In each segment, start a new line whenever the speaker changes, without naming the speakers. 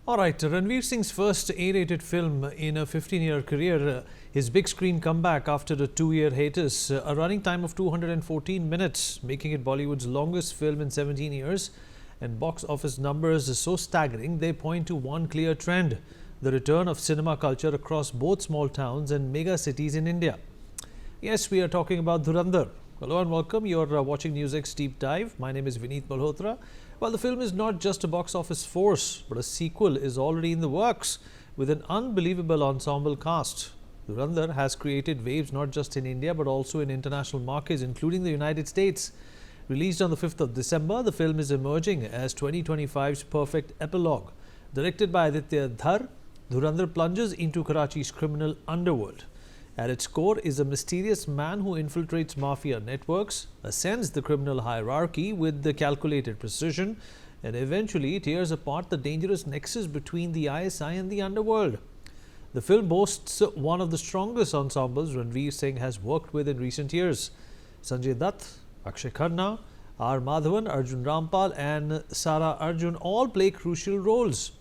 Alright, Ranveer Singh's first A-rated film in a 15-year career, his big screen comeback after a 2-year hiatus, a running time of 214 minutes, making it Bollywood's longest film in 17 years. And box office numbers are so staggering, they point to one clear trend: the return of cinema culture across both small towns and mega cities in India. Yes, we are talking about Dhurandhar. Hello and welcome. You're watching NewsX DeepDive. My name is Vineet Malhotra. Well, the film is not just a box office force, but a sequel is already in the works with an unbelievable ensemble cast. Dhurandhar has created waves not just in India but also in international markets, including the United States. Released on the 5th of December, the film is emerging as 2025's perfect epilogue. Directed by Aditya Dhar, Dhurandhar plunges into Karachi's criminal underworld. At its core is a mysterious man who infiltrates mafia networks, ascends the criminal hierarchy with the calculated precision, and eventually tears apart the dangerous nexus between the ISI and the underworld. The film boasts one of the strongest ensembles Ranveer Singh has worked with in recent years. Sanjay Dutt, Akshay Khanna, R. Madhavan, Arjun Rampal and Sara Arjun all play crucial roles.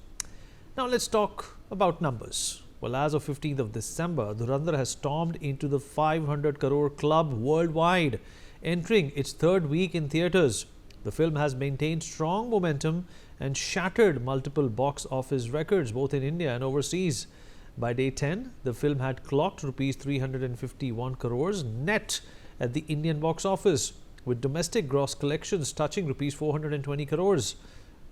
Now let's talk about numbers. Well, as of 15th of December, Dhurandhar has stormed into the 500 crore club worldwide, entering its third week in theatres. The film has maintained strong momentum and shattered multiple box office records both in India and overseas. By day 10, the film had clocked Rs 351 crores net at the Indian box office, with domestic gross collections touching Rs 420 crores.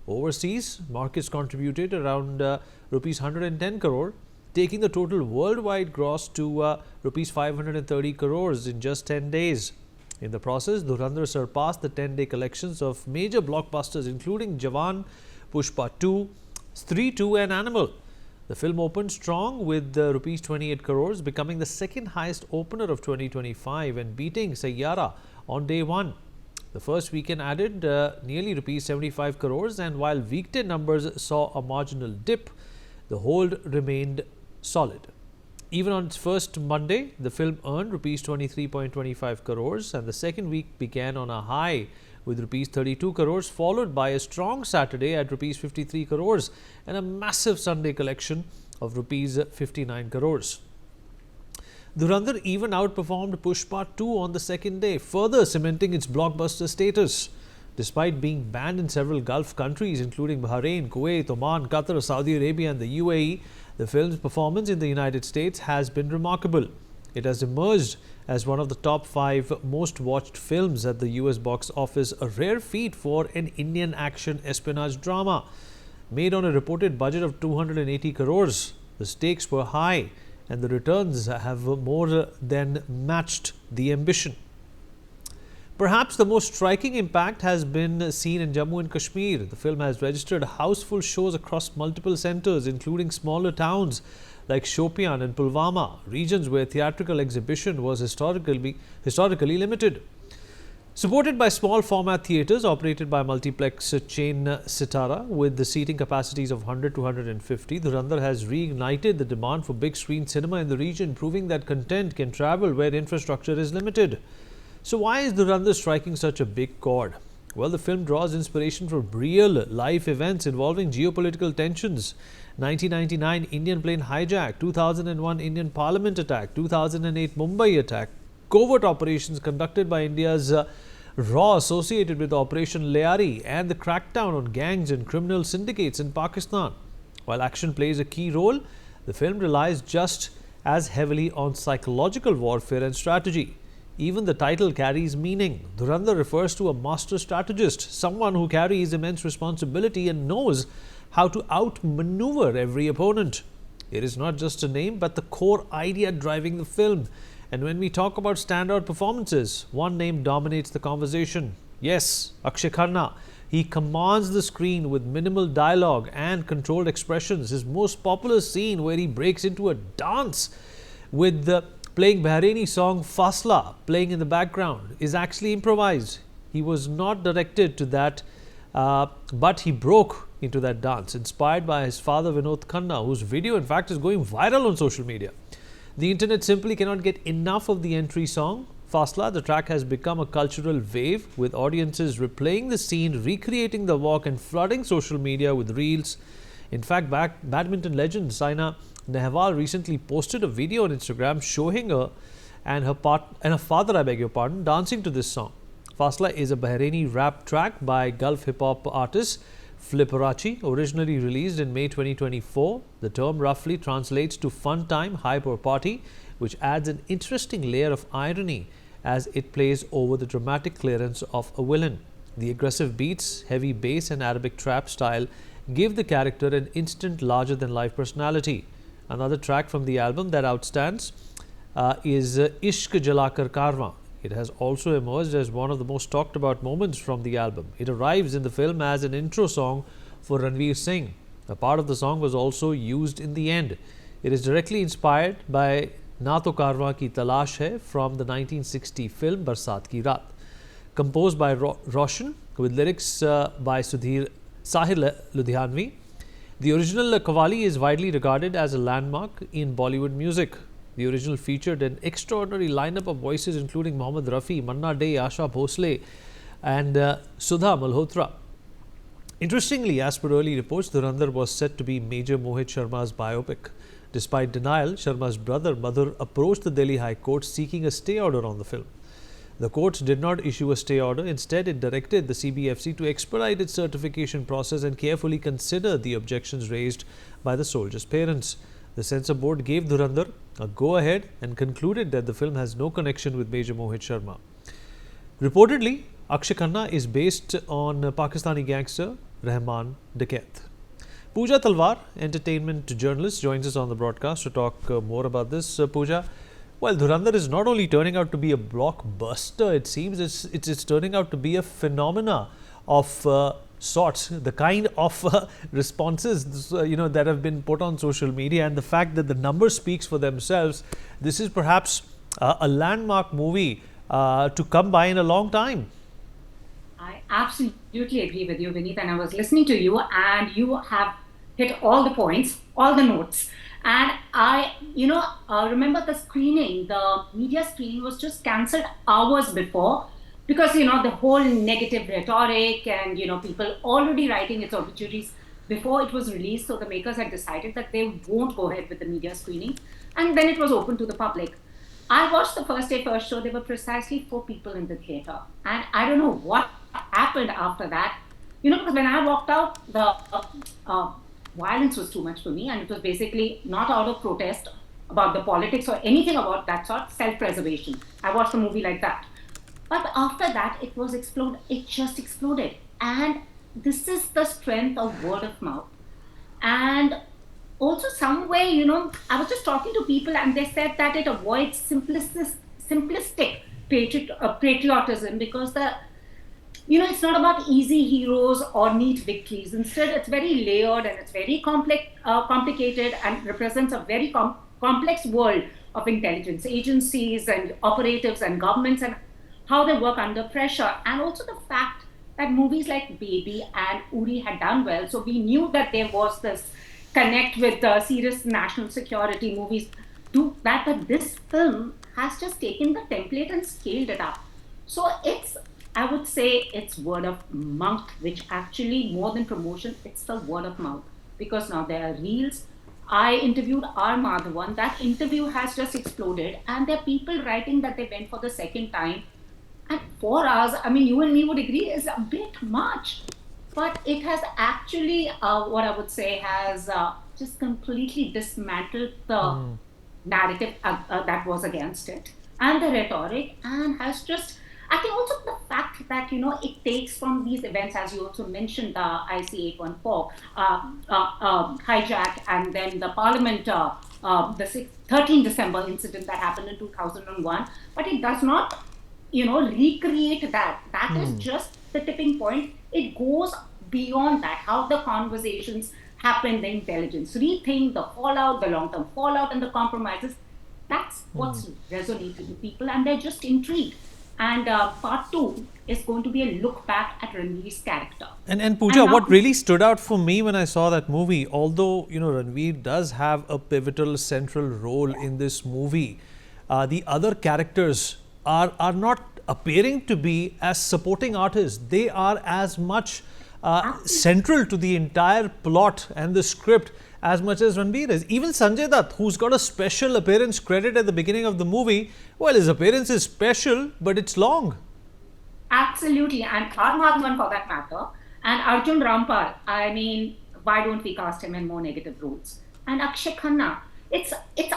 Overseas markets contributed around Rs 110 crore, taking the total worldwide gross to Rs 530 crores in just 10 days. In the process, Dhurandhar surpassed the 10-day collections of major blockbusters including Jawan, Pushpa 2, Stree 2 and Animal. The film opened strong with Rs 28 crores, becoming the second highest opener of 2025 and beating Sayyara on day 1. The first weekend added nearly Rs 75 crores, and while weekday numbers saw a marginal dip, the hold remained solid. Even on its first Monday, the film earned Rs 23.25 crores, and the second week began on a high with Rs 32 crores, followed by a strong Saturday at Rs 53 crores and a massive Sunday collection of Rs 59 crores. Dhurandhar even outperformed Pushpa 2 on the second day, further cementing its blockbuster status. Despite being banned in several Gulf countries including Bahrain, Kuwait, Oman, Qatar, Saudi Arabia and the UAE, the film's performance in the United States has been remarkable. It has emerged as one of the top 5 most watched films at the US box office, a rare feat for an Indian action espionage drama. Made on a reported budget of 280 crores, the stakes were high and the returns have more than matched the ambition. Perhaps the most striking impact has been seen in Jammu and Kashmir. The film has registered houseful shows across multiple centres, including smaller towns like Shopian and Pulwama, regions where theatrical exhibition was historically limited. Supported by small format theatres operated by multiplex chain Sitara with the seating capacities of 100 to 150, Dhurandhar has reignited the demand for big screen cinema in the region, proving that content can travel where infrastructure is limited. So why is Dhurandhar striking such a big chord? Well, the film draws inspiration from real life events involving geopolitical tensions. 1999 Indian plane hijack, 2001 Indian Parliament attack, 2008 Mumbai attack, covert operations conducted by India's RAW associated with Operation Leari, and the crackdown on gangs and criminal syndicates in Pakistan. While action plays a key role, the film relies just as heavily on psychological warfare and strategy. Even the title carries meaning. Dhurandhar refers to a master strategist, someone who carries immense responsibility and knows how to outmaneuver every opponent. It is not just a name, but the core idea driving the film. And when we talk about standout performances, one name dominates the conversation. Yes, Akshay Khanna. He commands the screen with minimal dialogue and controlled expressions. His most popular scene, where he breaks into a dance with the playing Bahraini song Fasla playing in the background, is actually improvised. He was not directed to that, but he broke into that dance, inspired by his father Vinod Khanna, whose video in fact is going viral on social media. The internet simply cannot get enough of the entry song. Fasla, the track has become a cultural wave, with audiences replaying the scene, recreating the walk and flooding social media with reels. In fact, badminton legend Saina Nehwal recently posted a video on Instagram showing her and her father, I beg your pardon, dancing to this song. Fasla is a Bahraini rap track by Gulf hip-hop artist Fliparachi, originally released in May 2024. The term roughly translates to fun time, hype or party, which adds an interesting layer of irony as it plays over the dramatic clearance of a villain. The aggressive beats, heavy bass and Arabic trap style give the character an instant larger-than-life personality. Another track from the album that outstands is Ishq Jalakar Karwan. It has also emerged as one of the most talked about moments from the album. It arrives in the film as an intro song for Ranveer Singh. A part of the song was also used in the end. It is directly inspired by Na To Karwan Ki Talash Hai from the 1960 film Barsat Ki Raat. Composed by Roshan with lyrics by Sahir Ludhianvi. The original Qawwali is widely regarded as a landmark in Bollywood music. The original featured an extraordinary lineup of voices including Mohammad Rafi, Manna Dey, Asha Bhosle and Sudha Malhotra. Interestingly, as per early reports, Dhurandhar was set to be Major Mohit Sharma's biopic. Despite denial, Sharma's brother Madhur approached the Delhi High Court seeking a stay order on the film. The court did not issue a stay order. Instead, it directed the CBFC to expedite its certification process and carefully consider the objections raised by the soldier's parents. The censor board gave Dhurandhar a go-ahead and concluded that the film has no connection with Major Mohit Sharma. Reportedly, Akshay Khanna is based on Pakistani gangster Rahman Dakat. Pooja Talwar, entertainment journalist, joins us on the broadcast to talk more about this. Pooja, well, Dhurandhar is not only turning out to be a blockbuster, it seems it's turning out to be a phenomena of sorts. The kind of responses that have been put on social media and the fact that the number speaks for themselves, this is perhaps a landmark movie to come by in a long time.
I absolutely agree with you, Vineet, and I was listening to you and you have hit all the points, all the notes. And I remember the screening, the media screening was just cancelled hours before because, the whole negative rhetoric and, people already writing its obituaries before it was released. So the makers had decided that they won't go ahead with the media screening. And then it was open to the public. I watched the first day, first show. There were precisely 4 people in the theater. And I don't know what happened after that. Because when I walked out, the violence was too much for me. And it was basically not out of protest about the politics or anything about that sort, self-preservation. I watched the movie like that. But after that, it just exploded. And this is the strength of word of mouth. And also some way, I was just talking to people and they said that it avoids simplistic patriotism because it's not about easy heroes or neat victories. Instead, it's very layered and it's very complicated and represents a very complex world of intelligence agencies and operatives and governments and how they work under pressure. And also the fact that movies like Baby and Uri had done well. So we knew that there was this connect with serious national security movies do that, but this film has just taken the template and scaled it up. So I would say it's word of mouth, which actually more than promotion, it's the word of mouth. Because now there are reels. I interviewed R. Madhavan. That interview has just exploded. And there are people writing that they went for the second time. And 4 hours, you and me would agree, is a bit much. But it has actually, what I would say, has just completely dismantled the narrative that was against it and the rhetoric, and has just, I think also the fact that, it takes from these events, as you also mentioned, the IC-814 hijack, and then the Parliament, the 13 December incident that happened in 2001, but it does not, recreate that. That is just the tipping point. It goes beyond that, how the conversations happen, the intelligence, rethink the fallout, the long-term fallout and the compromises. That's what's resonating with people, and they're just intrigued. And part 2 is going to be a look back at Ranveer's character.
And Pooja, what really stood out for me when I saw that movie, although, Ranveer does have a pivotal central role in this movie, the other characters are not appearing to be as supporting artists. They are as much central to the entire plot and the script as much as Ranveer is. Even Sanjay Dutt, who's got a special appearance credit at the beginning of the movie, well, his appearance is special, but it's long.
Absolutely, and Armaghan for that matter, and Arjun Rampal. I mean, why don't we cast him in more negative roles? And Akshay Khanna. It's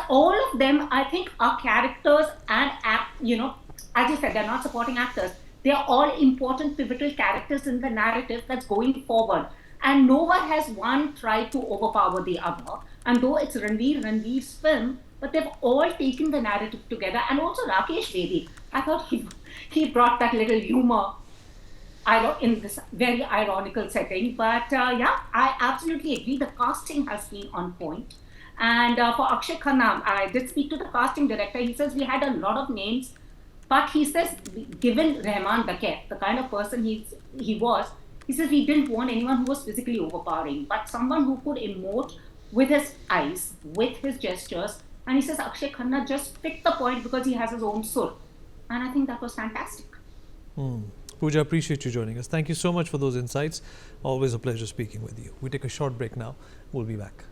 all of them. I think are characters and as you said, they're not supporting actors. They are all important, pivotal characters in the narrative that's going forward. And no one has one tried to overpower the other. And though it's Ranveer's film, but they've all taken the narrative together. And also Rakesh Bedi, I thought he brought that little humor in this very ironical setting. But yeah, I absolutely agree. The casting has been on point. And for Akshay Khanna, I did speak to the casting director. He says we had a lot of names, but he says, given Rahman Dakir, the kind of person he was, he says we didn't want anyone who was physically overpowering, but someone who could emote with his eyes, with his gestures. And he says Akshay Khanna just fit the point because he has his own soul. And I think that was fantastic.
Pooja, appreciate you joining us. Thank you so much for those insights. Always a pleasure speaking with you. We take a short break now. We'll be back.